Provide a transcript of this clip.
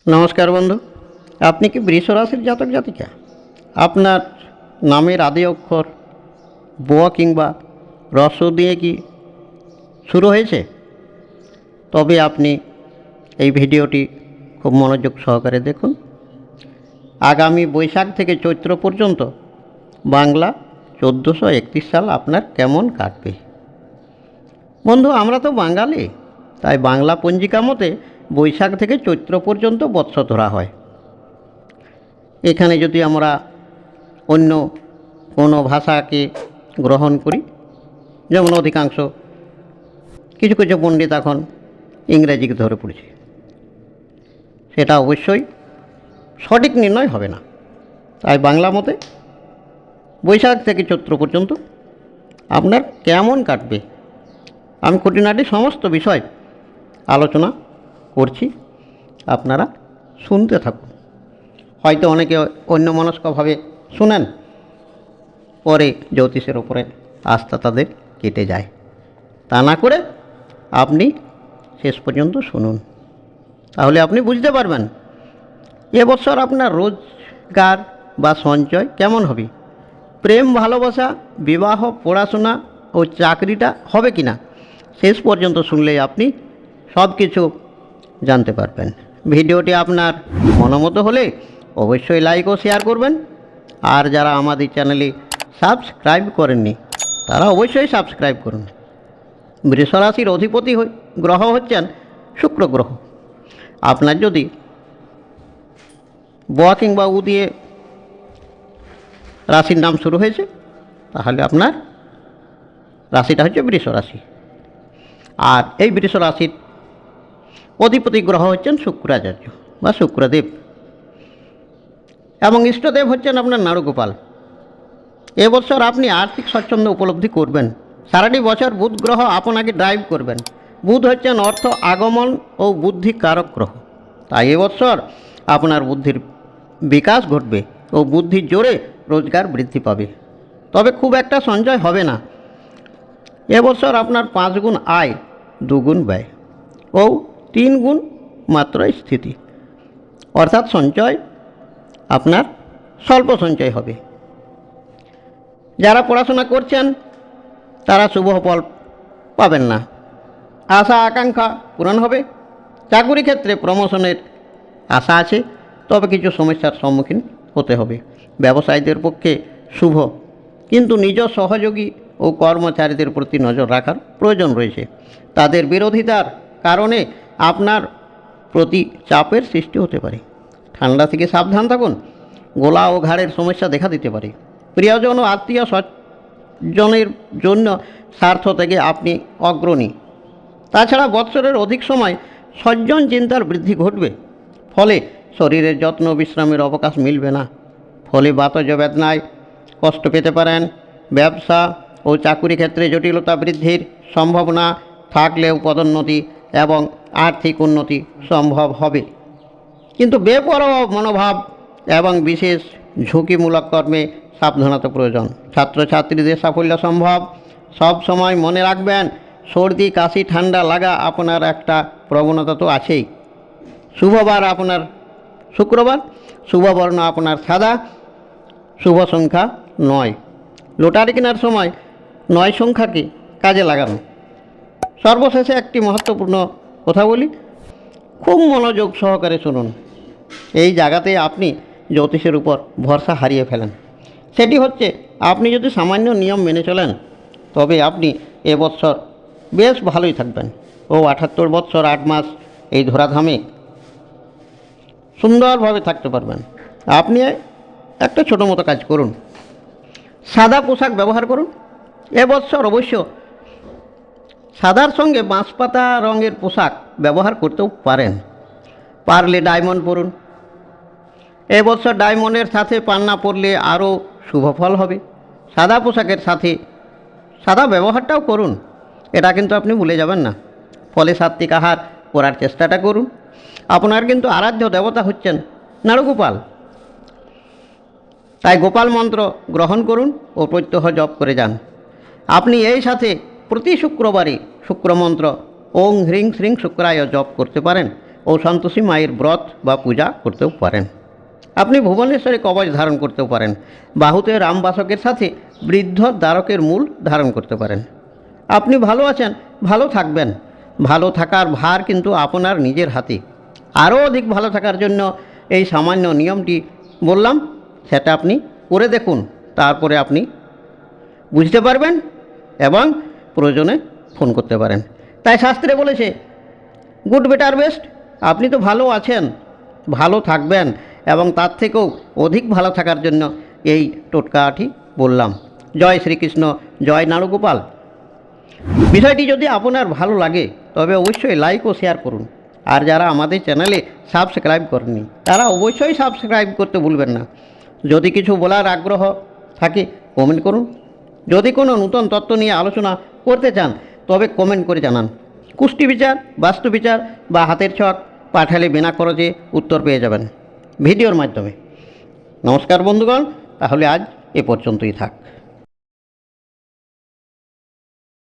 নমস্কার বন্ধু। আপনি কি বৃষ রাশির জাতক জাতিকা? আপনার নামের আদি অক্ষর ব কিংবা রস্ব দিয়ে কি শুরু হয়েছে? তবে আপনি এই ভিডিওটি খুব মনোযোগ সহকারে দেখুন। আগামী বৈশাখ থেকে চৈত্র পর্যন্ত বাংলা 1431 সাল আপনার কেমন কাটবে? বন্ধু, আমরা তো বাঙালি, তাই বাংলা পঞ্জিকা মতে বৈশাখ থেকে চৈত্র পর্যন্ত বৎসর ধরা হয়। এখানে যদি আমরা অন্য কোনো ভাষাকে গ্রহণ করি, যেমন অধিকাংশ কিছু কিছু পণ্ডিত এখন ইংরেজিকে ধরে পড়েছে, সেটা অবশ্যই সঠিক নির্ণয় হবে না। তাই বাংলা মতে বৈশাখ থেকে চৈত্র পর্যন্ত আপনার কেমন কাটবে, আমি খুঁটিনাটি সমস্ত বিষয় আলোচনা করছি, আপনারা শুনতে থাকুন। হয়তো অনেকে অন্যমনস্কভাবে শুনেন, পরে জ্যোতিষের ওপরে আস্থা তাদের কেটে যায়। তা না করে আপনি শেষ পর্যন্ত শুনুন, তাহলে আপনি বুঝতে পারবেন এবছর আপনার রোজগার বা সঞ্চয় কেমন হবে, প্রেম ভালোবাসা, বিবাহ, পড়াশোনা ও চাকরিটা হবে কি না। শেষ পর্যন্ত শুনলেই আপনি সব কিছু জানতে পারবেন। ভিডিওটি আপনার মনোমত হলে অবশ্যই লাইক ও শেয়ার করবেন। আর যারা আমাদের চ্যানেলে সাবস্ক্রাইব করেননি তারা অবশ্যই সাবস্ক্রাইব করুন। বৃষ রাশির অধিপতি গ্রহ হচ্ছেন শুক্র গ্রহ। আপনার যদি ব কিংবা উ দিয়ে রাশির নাম শুরু হয়েছে, তাহলে আপনার রাশিটা হচ্ছে বৃষ রাশি। আর এই বৃষ রাশির অধিপতি গ্রহ হচ্ছেন শুক্রাচার্য বা শুক্রদেব, এবং ইষ্টদেব হচ্ছেন আপনার নাড়ুগোপাল। এবছর আপনি আর্থিক স্বচ্ছন্দ্য উপলব্ধি করবেন। সারাটি বছর বুধ গ্রহ আপনাকে ড্রাইভ করবেন। বুধ হচ্ছেন অর্থ আগমন ও বুদ্ধি কারক গ্রহ। তাই এবছর আপনার বুদ্ধির বিকাশ ঘটবে ও বুদ্ধির জোরে রোজগার বৃদ্ধি পাবে। তবে খুব একটা সঞ্চয় হবে না। এবছর আপনার 5 গুণ আয়, 2 গুণ ব্যয় ও 3 গুণ মাত্র স্থিতি, অর্থাৎ সঞ্চয় আপনার স্বল্প সঞ্চয় হবে। যারা পড়াশোনা করছেন তারা শুভ ফল পাবেন না। আশা আকাঙ্ক্ষা পূরণ হবে। চাকুরি ক্ষেত্রে প্রমোশনের আশা আছে, তবে কিছু সমস্যার সম্মুখীন হতে হবে। ব্যবসায়ীদের পক্ষে শুভ, কিন্তু নিজ সহযোগী ও কর্মচারীদের প্রতি নজর রাখার প্রয়োজন রয়েছে। তাদের বিরোধিতার কারণে আপনার প্রতি চাপের সৃষ্টি হতে পারে। ঠান্ডা থেকে সাবধান থাকুন। গলা ও ঘাড়ের সমস্যা দেখা দিতে পারে। প্রিয়জন ও আত্মীয় স্বজনের জন্য স্বার্থ থেকে আপনি অগ্রণী। তাছাড়া বৎসরের অধিক সময় সজ্জন চিন্তার বৃদ্ধি ঘটবে, ফলে শরীরের যত্ন বিশ্রামের অবকাশ মিলবে না। ফলে বাতজ বেদনায় কষ্ট পেতে পারেন। ব্যবসা ও চাকুরি ক্ষেত্রে জটিলতা বৃদ্ধির সম্ভাবনা থাকলেও পদোন্নতি এবং আর্থিক উন্নতি সম্ভব হবে, কিন্তু বেপরোয়া মনোভাব এবং বিশেষ ঝুঁকিমূলক কর্মে সাবধানতা প্রয়োজন। ছাত্রছাত্রীদের সাফল্য সম্ভব। সব সময় মনে রাখবেন, সর্দি কাশি ঠান্ডা লাগা আপনার একটা প্রবণতা তো আছেই। শুভবার আপনার শুক্রবার, শুভবর্ণ আপনার সাদা, শুভ সংখ্যা 9। লটারি কেনার সময় 9 সংখ্যাকে কাজে লাগানো। সর্বশেষে একটি মহত্বপূর্ণ কথা বলি, খুব মনোযোগ সহকারে শুনুন। এই জায়গাতে আপনি জ্যোতিষের উপর ভরসা হারিয়ে ফেলেন। সেটি হচ্ছে, আপনি যদি সামান্য নিয়ম মেনে চলেন তবে আপনি এবছর বেশ ভালোই থাকবেন ও 78 বৎসর 8 মাস এই ধরাধামে সুন্দরভাবে থাকতে পারবেন। আপনি একটা ছোটো মতো কাজ করুন, সাদা পোশাক ব্যবহার করুন। এবছর অবশ্য সাদার সঙ্গে বাঁশপাতা রঙের পোশাক ব্যবহার করতেও পারেন। পারলে ডায়মন্ড পরুন। এবছর ডায়মন্ডের সাথে পান্না পরলে আরও শুভ ফল হবে। সাদা পোশাকের সাথে সাদা ব্যবহারটাও করুন, এটা কিন্তু আপনি ভুলে যাবেন না। ফলে সাত্বিক আহার করার চেষ্টাটা করুন। আপনার কিন্তু আরাধ্য দেবতা হচ্ছেন নাড়ুগোপাল, তাই গোপাল মন্ত্র গ্রহণ করুন ও প্রত্যহ জপ করে যান। আপনি এই সাথে প্রতি শুক্রবারে শুক্রমন্ত্র ওং হ্রিং শ্রিং শুক্রায় জপ করতে পারেন ও সন্তোষী মায়ের ব্রত বা পূজা করতেও পারেন। আপনি ভুবনেশ্বরে কবচ ধারণ করতেও পারেন। বাহুতে রামবাসকের সাথে বৃদ্ধ দ্বারকের মূল ধারণ করতে পারেন। আপনি ভালো আছেন, ভালো থাকবেন। ভালো থাকার ভার কিন্তু আপনার নিজের হাতে। আরও অধিক ভালো থাকার জন্য এই সামান্য নিয়মটি বললাম, সেটা আপনি করে দেখুন। তারপরে আপনি বুঝতে পারবেন এবং প্রয়োজনে ফোন করতে পারেন। তাই শাস্ত্রে বলেছে গুড বেটার বেস্ট। আপনি তো ভালো আছেন, ভালো থাকবেন এবং তার থেকেও অধিক ভালো থাকার জন্য এই টোটকাটি বললাম। জয় শ্রীকৃষ্ণ, জয় নাড়ুগোপাল। বিষয়টি যদি আপনার ভালো লাগে তবে অবশ্যই লাইক ও শেয়ার করুন। আর যারা আমাদের চ্যানেলে সাবস্ক্রাইব করেননি তারা অবশ্যই সাবস্ক্রাইব করতে ভুলবেন না। যদি কিছু বলার আগ্রহ থাকে কমেন্ট করুন। যদি কোনো নূতন তত্ত্ব নিয়ে আলোচনা করতে চান তবে কমেন্ট করে জানান। কুষ্টি বিচার, বাস্তু বিচার বা হাতের ছক পাঠালে বিনা খরচে উত্তর পেয়ে যাবেন ভিডিওর মাধ্যমে। নমস্কার বন্ধুগণ, তাহলে আজ এ পর্যন্তই থাক।